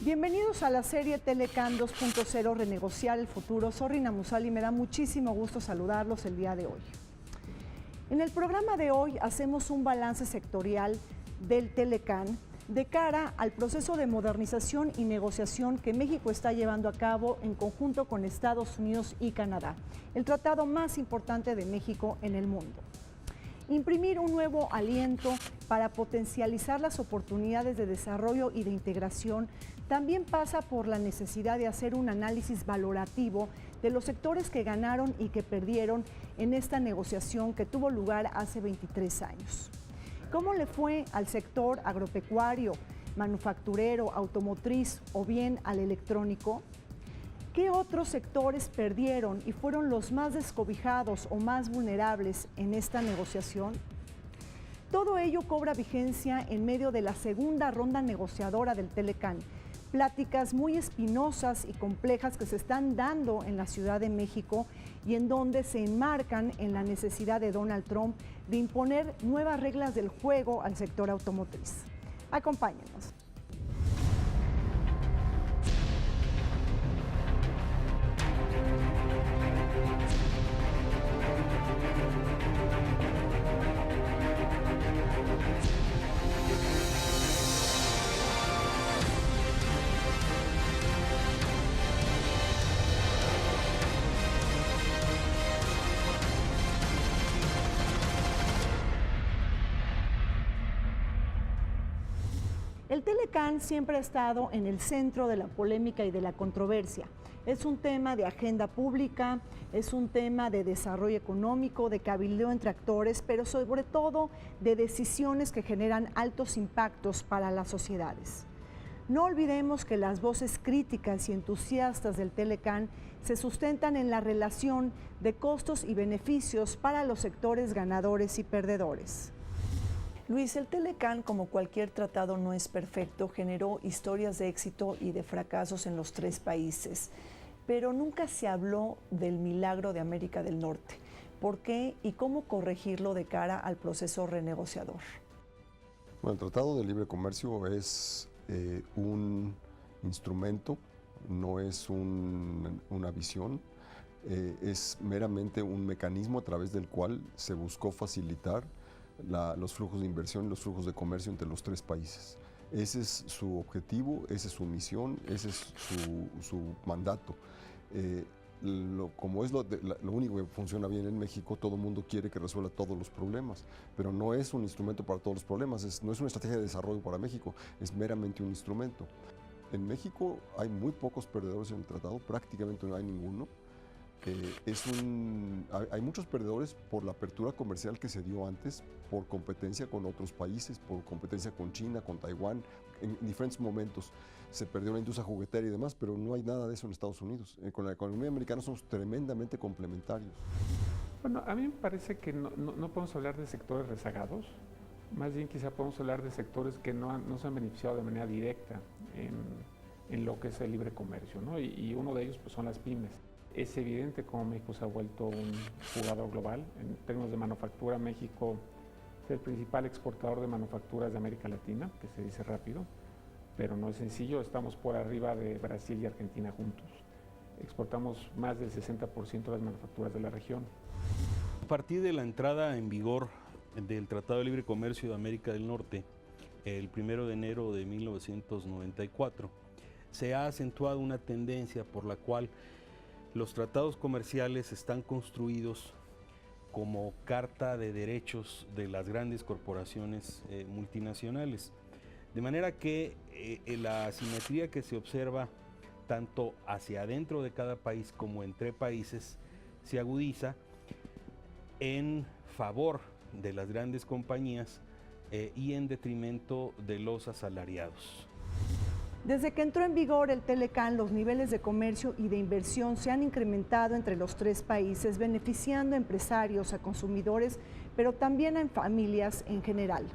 Bienvenidos a la serie Telecán 2.0 Renegociar el Futuro. Soy Rina Musali y me da muchísimo gusto saludarlos el día de hoy. En el programa de hoy hacemos un balance sectorial del Telecán de cara al proceso de modernización y negociación que México está llevando a cabo en conjunto con Estados Unidos y Canadá, el tratado más importante de México en el mundo. Imprimir un nuevo aliento para potencializar las oportunidades de desarrollo y de integración también pasa por la necesidad de hacer un análisis valorativo de los sectores que ganaron y que perdieron en esta negociación que tuvo lugar hace 23 años. ¿Cómo le fue al sector agropecuario, manufacturero, automotriz o bien al electrónico? ¿Qué otros sectores perdieron y fueron los más descobijados o más vulnerables en esta negociación? Todo ello cobra vigencia en medio de la segunda ronda negociadora del Telecán. Pláticas muy espinosas y complejas que se están dando en la Ciudad de México y en donde se enmarcan en la necesidad de Donald Trump de imponer nuevas reglas del juego al sector automotriz. Acompáñenos. El Telecán siempre ha estado en el centro de la polémica y de la controversia. Es un tema de agenda pública, es un tema de desarrollo económico, de cabildeo entre actores, pero sobre todo de decisiones que generan altos impactos para las sociedades. No olvidemos que las voces críticas y entusiastas del Telecán se sustentan en la relación de costos y beneficios para los sectores ganadores y perdedores. Luis, el Telecán, como cualquier tratado no es perfecto, generó historias de éxito y de fracasos en los tres países, pero nunca se habló del milagro de América del Norte. ¿Por qué y cómo corregirlo de cara al proceso renegociador? Bueno, el Tratado de Libre Comercio es un instrumento, no es una visión, es meramente un mecanismo a través del cual se buscó facilitar los flujos de inversión y los flujos de comercio entre los tres países. Ese es su objetivo, esa es su misión, ese es su mandato. Como es lo único que funciona bien en México, todo el mundo quiere que resuelva todos los problemas, pero no es un instrumento para todos los problemas, no es una estrategia de desarrollo para México, es meramente un instrumento. En México hay muy pocos perdedores en el tratado, prácticamente no hay ninguno. Hay muchos perdedores por la apertura comercial que se dio antes, por competencia con otros países, por competencia con China, con Taiwán, en diferentes momentos. Se perdió la industria juguetera y demás, pero no hay nada de eso en Estados Unidos. Con la economía americana somos tremendamente complementarios. Bueno, a mí me parece que no podemos hablar de sectores rezagados, más bien quizá podemos hablar de sectores que no se han beneficiado de manera directa en lo que es el libre comercio, ¿no? Y uno de ellos pues, son las pymes. Es evidente cómo México se ha vuelto un jugador global. En términos de manufactura, México es el principal exportador de manufacturas de América Latina, que se dice rápido, pero no es sencillo. Estamos por arriba de Brasil y Argentina juntos. Exportamos más del 60% de las manufacturas de la región. A partir de la entrada en vigor del Tratado de Libre Comercio de América del Norte, el 1 de enero de 1994, se ha acentuado una tendencia por la cual los tratados comerciales están construidos como carta de derechos de las grandes corporaciones multinacionales. De manera que la asimetría que se observa tanto hacia adentro de cada país como entre países se agudiza en favor de las grandes compañías y en detrimento de los asalariados. Desde que entró en vigor el Telecán, los niveles de comercio y de inversión se han incrementado entre los tres países, beneficiando a empresarios, a consumidores, pero también a familias en general.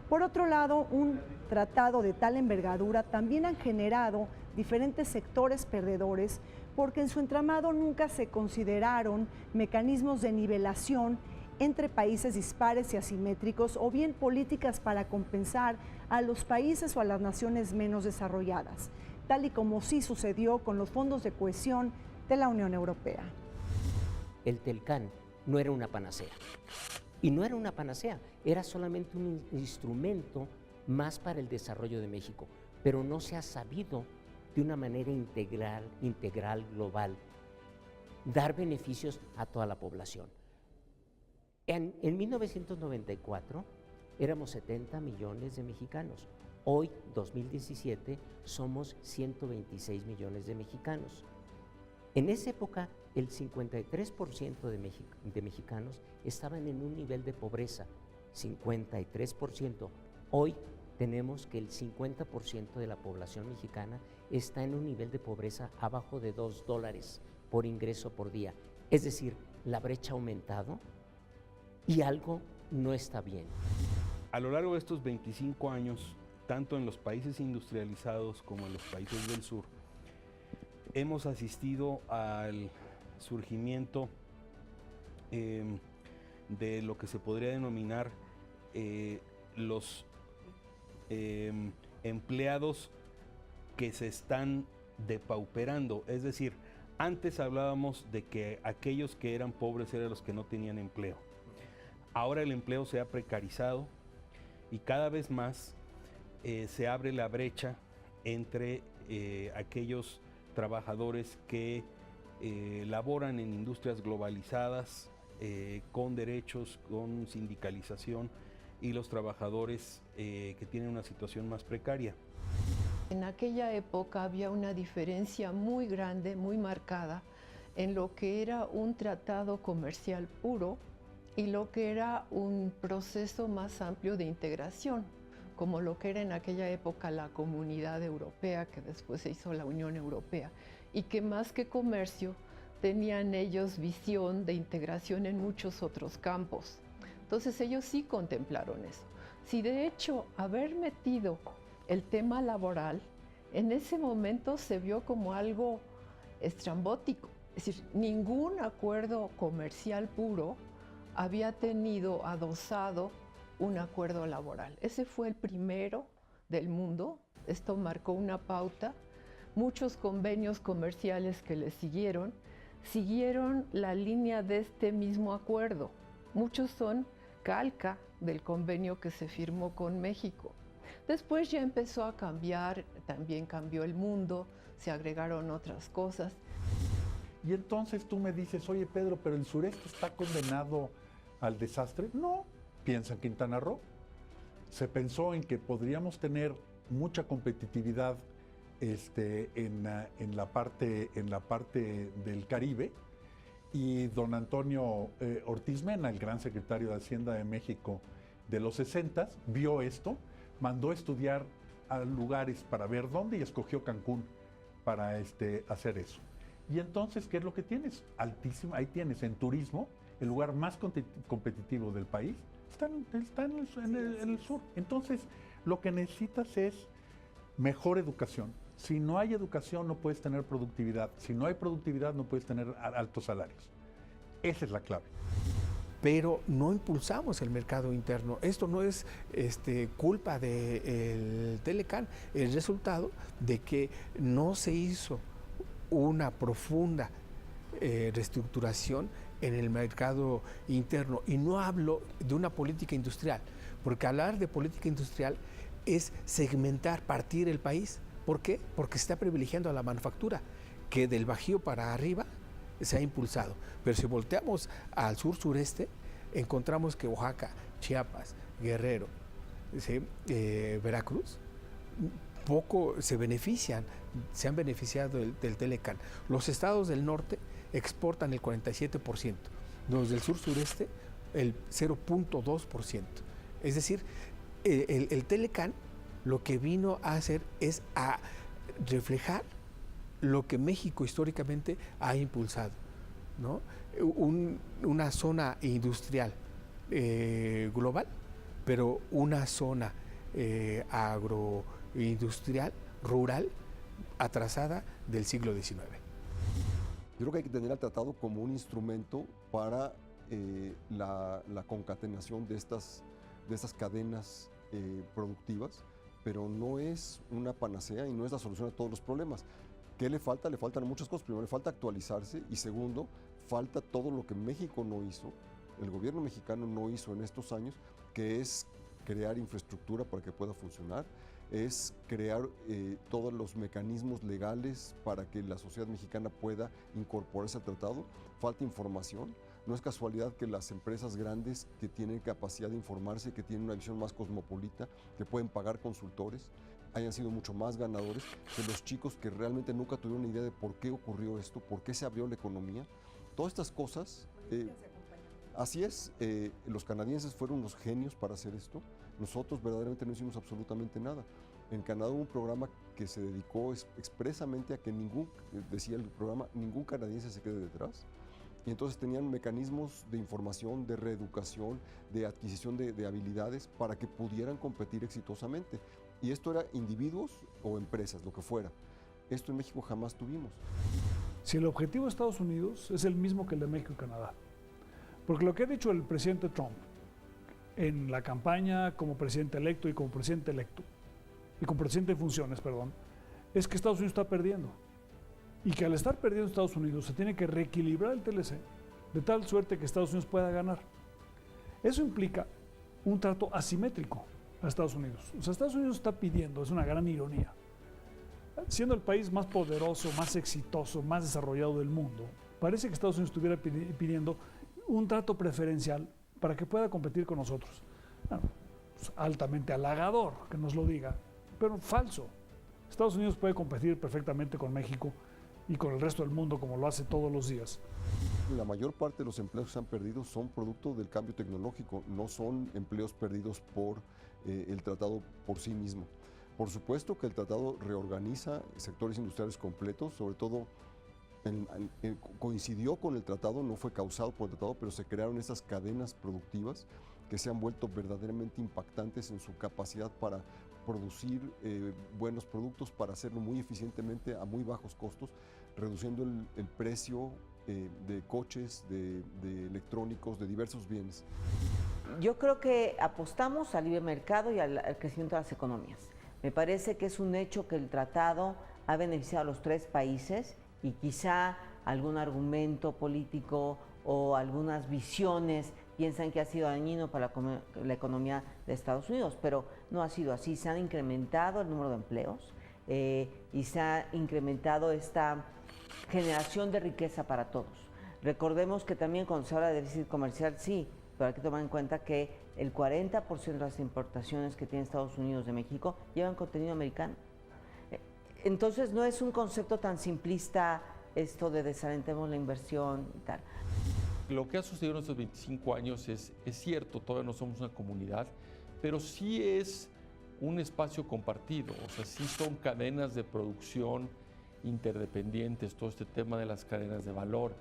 Por otro lado, un tratado de tal envergadura también han generado diferentes sectores perdedores porque en su entramado nunca se consideraron mecanismos de nivelación entre países dispares y asimétricos o bien políticas para compensar a los países o a las naciones menos desarrolladas. tal y como sí sucedió con los fondos de cohesión de la Unión Europea. El Telcán no era una panacea. Y no era una panacea, era solamente un instrumento más para el desarrollo de México, pero no se ha sabido de una manera integral, global, dar beneficios a toda la población. En 1994 éramos 70 millones de mexicanos. Hoy, 2017, somos 126 millones de mexicanos. En esa época, el 53% de mexicanos estaban en un nivel de pobreza, 53%. Hoy tenemos que el 50% de la población mexicana está en un nivel de pobreza abajo de $2 por ingreso por día. Es decir, la brecha ha aumentado y algo no está bien. A lo largo de estos 25 años, tanto en los países industrializados como en los países del sur, hemos asistido al surgimiento de lo que se podría denominar los empleados que se están depauperando. Es decir, antes hablábamos de que aquellos que eran pobres eran los que no tenían empleo. Ahora el empleo se ha precarizado y cada vez más se abre la brecha entre aquellos trabajadores que laboran en industrias globalizadas, con derechos, con sindicalización, y los trabajadores que tienen una situación más precaria. En aquella época había una diferencia muy grande, muy marcada, en lo que era un tratado comercial puro y lo que era un proceso más amplio de integración, como lo que era en aquella época la Comunidad Europea, que después se hizo la Unión Europea, y que más que comercio tenían ellos visión de integración en muchos otros campos. Entonces ellos sí contemplaron eso. Si de hecho haber metido el tema laboral en ese momento se vio como algo estrambótico, es decir, ningún acuerdo comercial puro había tenido adosado un acuerdo laboral. Ese fue el primero del mundo. Esto marcó una pauta. Muchos convenios comerciales que le siguieron la línea de este mismo acuerdo. Muchos son calca del convenio que se firmó con México. Después ya empezó a cambiar, también cambió el mundo, se agregaron otras cosas. Y entonces tú me dices, oye Pedro, pero el sureste está condenado al desastre. No, piensa en Quintana Roo. Se pensó en que podríamos tener mucha competitividad en la parte del Caribe, y don Antonio Ortiz Mena, el gran secretario de Hacienda de México de los 60s, vio esto, mandó estudiar a lugares para ver dónde y escogió Cancún para hacer eso. Y entonces, ¿qué es lo que tienes? Altísimo, ahí tienes en turismo, el lugar más competitivo del país, está en el sur. Entonces, lo que necesitas es mejor educación. Si no hay educación, no puedes tener productividad. Si no hay productividad, no puedes tener altos salarios. Esa es la clave. Pero no impulsamos el mercado interno. Esto no es culpa del Telecán, el resultado de que no se hizo una profunda reestructuración en el mercado interno. Y no hablo de una política industrial, porque hablar de política industrial es segmentar, partir el país. ¿Por qué? Porque se está privilegiando a la manufactura, que del Bajío para arriba se ha impulsado. Pero si volteamos al sur-sureste, encontramos que Oaxaca, Chiapas, Guerrero, ¿sí? Veracruz, poco se benefician, se han beneficiado del Telecán. Los estados del norte exportan el 47%, los del sur-sureste el 0.2%. Es decir, el Telecán lo que vino a hacer es a reflejar lo que México históricamente ha impulsado, ¿no? Una zona industrial global, pero una zona agroindustrial, rural, atrasada del siglo XIX. Yo creo que hay que tener al tratado como un instrumento para la concatenación de estas cadenas productivas pero no es una panacea y no es la solución a todos los problemas. ¿Qué le falta? Le faltan muchas cosas. Primero, le falta actualizarse y segundo, falta todo lo que México no hizo, el gobierno mexicano no hizo en estos años, que es crear infraestructura para que pueda funcionar, es crear todos los mecanismos legales para que la sociedad mexicana pueda incorporarse al tratado. Falta información. No es casualidad que las empresas grandes que tienen capacidad de informarse, que tienen una visión más cosmopolita, que pueden pagar consultores, hayan sido mucho más ganadores que los chicos que realmente nunca tuvieron idea de por qué ocurrió esto, por qué se abrió la economía. Todas estas cosas, así es, los canadienses fueron los genios para hacer esto. Nosotros verdaderamente no hicimos absolutamente nada. En Canadá hubo un programa que se dedicó expresamente a que decía el programa, ningún canadiense se quede detrás. Y entonces tenían mecanismos de información, de reeducación, de adquisición de habilidades para que pudieran competir exitosamente. Y esto era individuos o empresas, lo que fuera. Esto en México jamás tuvimos. Si el objetivo de Estados Unidos es el mismo que el de México y Canadá, porque lo que ha dicho el presidente Trump en la campaña como presidente electo y como presidente en funciones, es que Estados Unidos está perdiendo. Y que al estar perdiendo Estados Unidos se tiene que reequilibrar el TLC de tal suerte que Estados Unidos pueda ganar. Eso implica un trato asimétrico a Estados Unidos. O sea, Estados Unidos está pidiendo, es una gran ironía, siendo el país más poderoso, más exitoso, más desarrollado del mundo, parece que Estados Unidos estuviera pidiendo un trato preferencial para que pueda competir con nosotros. Bueno, pues altamente halagador que nos lo diga, pero falso. Estados Unidos puede competir perfectamente con México y con el resto del mundo como lo hace todos los días. La mayor parte de los empleos que se han perdido son producto del cambio tecnológico, no son empleos perdidos por el tratado por sí mismo. Por supuesto que el tratado reorganiza sectores industriales completos, sobre todo coincidió con el tratado, no fue causado por el tratado, pero se crearon esas cadenas productivas que se han vuelto verdaderamente impactantes en su capacidad para producir buenos productos, para hacerlo muy eficientemente a muy bajos costos, reduciendo el precio de coches, de electrónicos, de diversos bienes. Yo creo que apostamos al libre mercado y al crecimiento de las economías. Me parece que es un hecho que el tratado ha beneficiado a los tres países y quizá algún argumento político o algunas visiones piensan que ha sido dañino para la economía de Estados Unidos, pero no ha sido así. Se han incrementado el número de empleos y se ha incrementado esta generación de riqueza para todos. Recordemos que también cuando se habla de déficit comercial, sí, pero hay que tomar en cuenta que el 40% de las importaciones que tiene Estados Unidos de México llevan contenido americano. Entonces no es un concepto tan simplista esto de desalentemos la inversión y tal. Lo que ha sucedido en estos 25 años es cierto, todavía no somos una comunidad, pero sí es un espacio compartido, o sea, sí son cadenas de producción interdependientes, todo este tema de las cadenas de valor.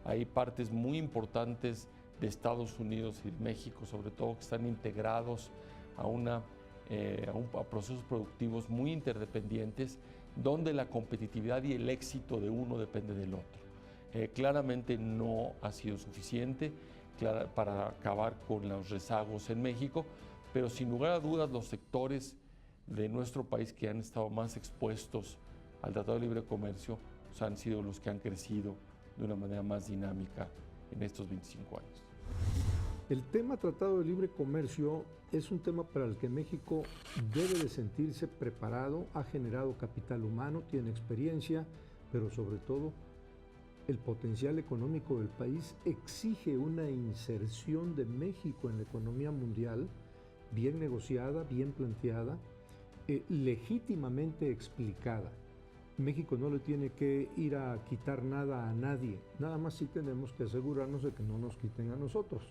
Hay partes muy importantes de Estados Unidos y México, sobre todo, que están integrados a procesos productivos muy interdependientes, donde la competitividad y el éxito de uno depende del otro. Claramente no ha sido suficiente para acabar con los rezagos en México, pero sin lugar a dudas los sectores de nuestro país que han estado más expuestos al Tratado de Libre Comercio han sido los que han crecido de una manera más dinámica en estos 25 años. El tema Tratado de Libre Comercio es un tema para el que México debe de sentirse preparado, ha generado capital humano, tiene experiencia, pero sobre todo el potencial económico del país exige una inserción de México en la economía mundial bien negociada, bien planteada, legítimamente explicada. México no le tiene que ir a quitar nada a nadie, nada más sí tenemos que asegurarnos de que no nos quiten a nosotros.